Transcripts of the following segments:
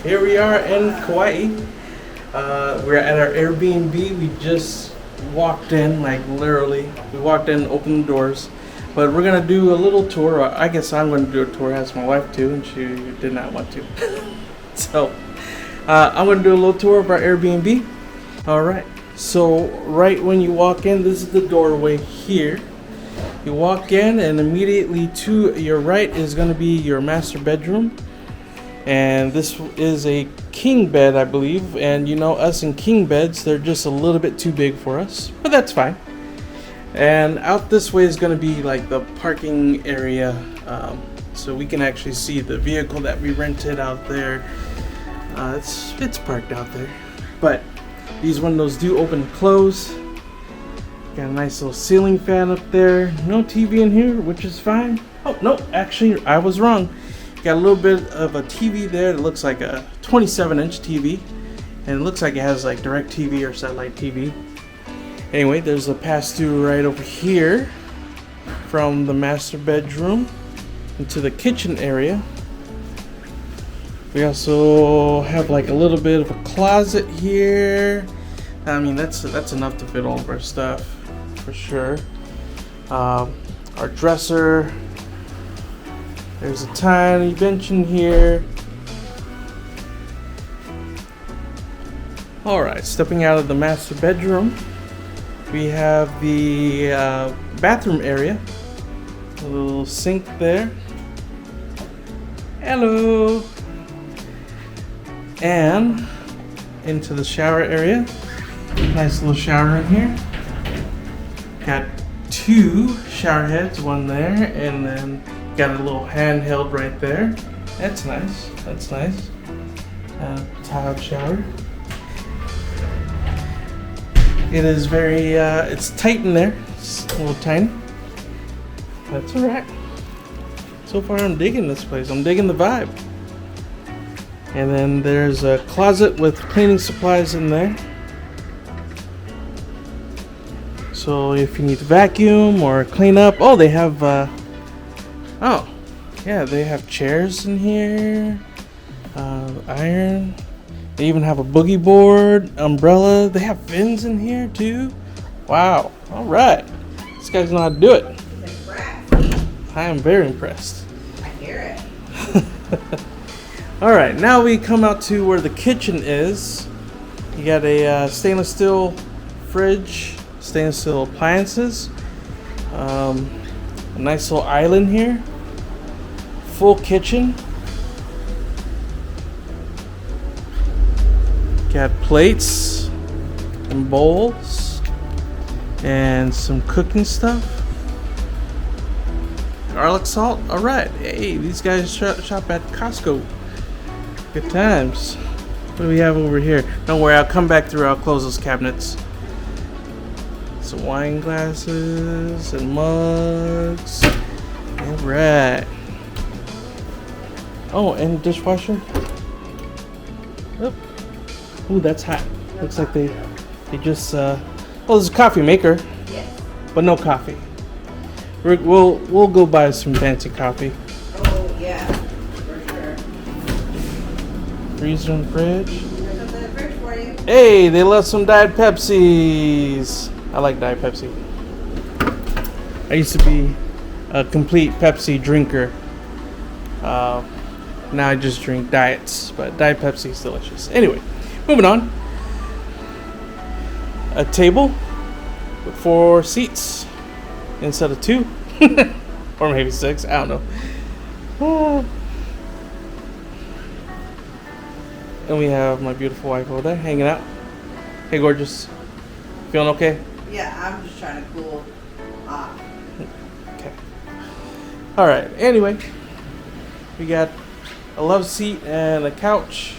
Here we are in Kaua'i. We're at our Airbnb. We just walked in, like literally. We walked in, opened the doors. But we're gonna do a little tour. I guess I'm gonna do a tour. Ask my wife too, and she did not want to. So I'm gonna do a little tour of our Airbnb. All right. So right when you walk in, this is the doorway here. You walk in, and immediately to your right is gonna be your master bedroom. And this is a king bed, I believe. And you know, us in king beds, they're just a little bit too big for us, but that's fine. And out this way is going to be like the parking area, so we can actually see the vehicle that we rented out there. It's parked out there, but these windows do open and close. Got a nice little ceiling fan up there. No TV in here, which is fine. Oh no, actually I was wrong. Got a little bit of a TV there that looks like a 27-inch TV, and it looks like it has like direct TV or satellite TV. Anyway, there's a pass-through right over here from the master bedroom into the kitchen area. We also have like a little bit of a closet here. I mean, that's enough to fit all of our stuff for sure. Our dresser. There's a tiny bench in here. Alright, stepping out of the master bedroom, we have the bathroom area. A little sink there. Hello! And into the shower area. Nice little shower in here. Got two shower heads, one there, and then got a little handheld right there. That's nice. That's nice. Tiled shower. It is very, it's tight in there. It's a little tiny. That's alright. So far I'm digging this place. I'm digging the vibe. And then there's a closet with cleaning supplies in there. So if you need to vacuum or clean up. Oh, they have, oh, yeah, they have chairs in here. Iron. They even have a boogie board, umbrella. They have fins in here too. Wow. All right. These guys know how to do it. I am very impressed. I hear it. All right. Now we come out to where the kitchen is. You got a stainless steel fridge, stainless steel appliances. A nice little island here. Full kitchen. Got plates and bowls and some cooking stuff. Garlic salt. All right. Hey, these guys shop at Costco. Good times. What do we have over here? Don't worry, I'll come back through. I'll close those cabinets. Some wine glasses and mugs. All right. Oh, and dishwasher. Oop. Ooh, that's hot. Looks like they just well, there's a coffee maker. Yes. But no coffee. We'll go buy some fancy coffee. Oh yeah, for sure. Freezer and fridge. There's something in the fridge for you. Hey, they left some Diet Pepsis. I like Diet Pepsi. I used to be a complete Pepsi drinker. Now I just drink diets, but Diet Pepsi is delicious. Anyway, moving on. A table with 4 seats instead of 2. Or maybe 6, I don't know. And we have my beautiful wife over there hanging out. Hey, gorgeous. Feeling okay? Yeah, I'm just trying to cool off. Okay. Alright, anyway. We got a love seat and a couch.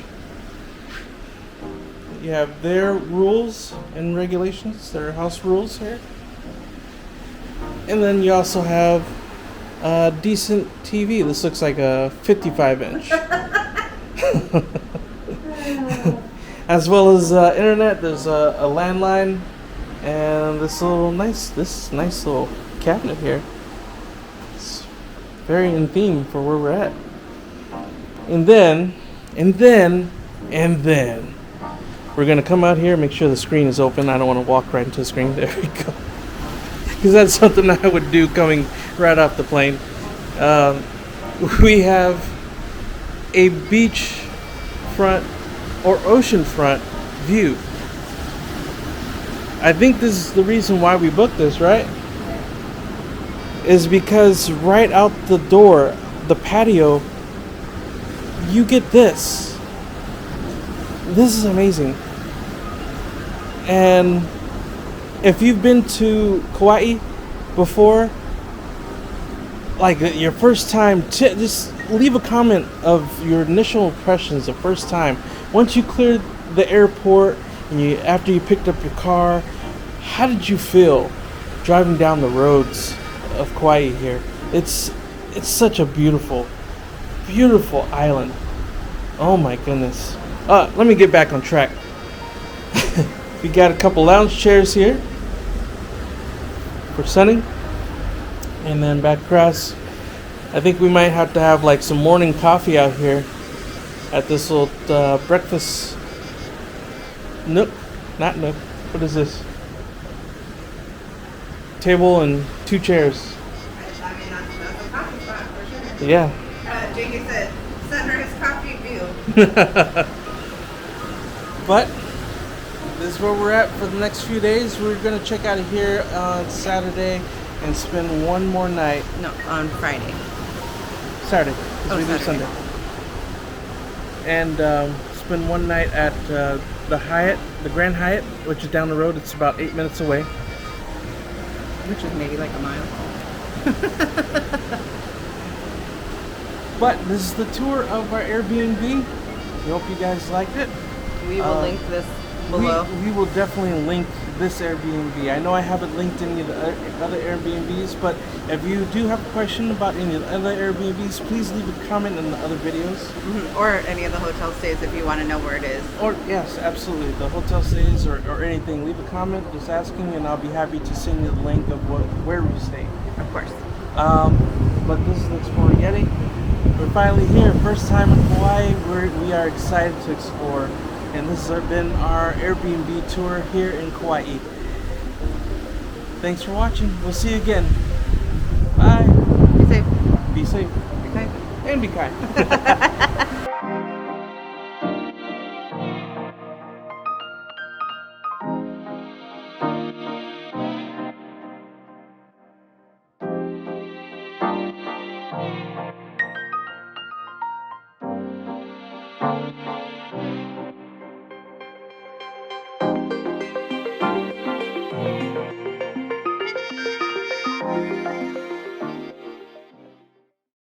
You have their rules and regulations, their house rules here. And then you also have a decent TV. This looks like a 55-inch. As well as internet. There's a landline and this nice little cabinet here. It's very in theme for where we're at. And then And then we're gonna come out here, make sure the screen is open. I don't want to walk right into the screen. There we go. Because that's something I would do coming right off the plane. We have a beach front or ocean front view. I think this is the reason why we booked this, right? Is because right out the door, the patio, you get this. This is amazing. And if you've been to Kaua'i before, like your first time, just leave a comment of your initial impressions the first time. Once you cleared the airport and after you picked up your car, how did you feel driving down the roads of Kaua'i here? It's such a beautiful, beautiful island. Oh my goodness. Let me get back on track. We got a couple lounge chairs here for sunning. And then back across, I think we might have to have like some morning coffee out here at this little breakfast nook. Not nook. What is this? Table and 2 chairs. I mean, that's a coffee spot for sure. Yeah. Jake said, sunrise coffee view. But this is where we're at for the next few days. We're gonna check out of here on Saturday and spend one more night. No, on Friday. Saturday, because we leave Saturday. Sunday. And spend one night at the Hyatt, the Grand Hyatt, which is down the road. It's about 8 minutes away. Which is maybe like a mile. But this is the tour of our Airbnb. We hope you guys liked it. We will link this below. We will definitely link this Airbnb. I know I haven't linked any of the other Airbnbs, but if you do have a question about any of the other Airbnbs, please leave a comment in the other videos. Mhm. Or any of the hotel stays if you want to know where it is. Or, yes, absolutely. The hotel stays or anything. Leave a comment just asking, and I'll be happy to send you the link of where we stay. Of course. But this is the Explorer Yeti. We're finally here. First time in Hawaii. We are excited to explore. And this has been our Airbnb tour here in Kaua'i. Thanks for watching. We'll see you again. Bye. Be safe. Be safe. Be kind. And be kind.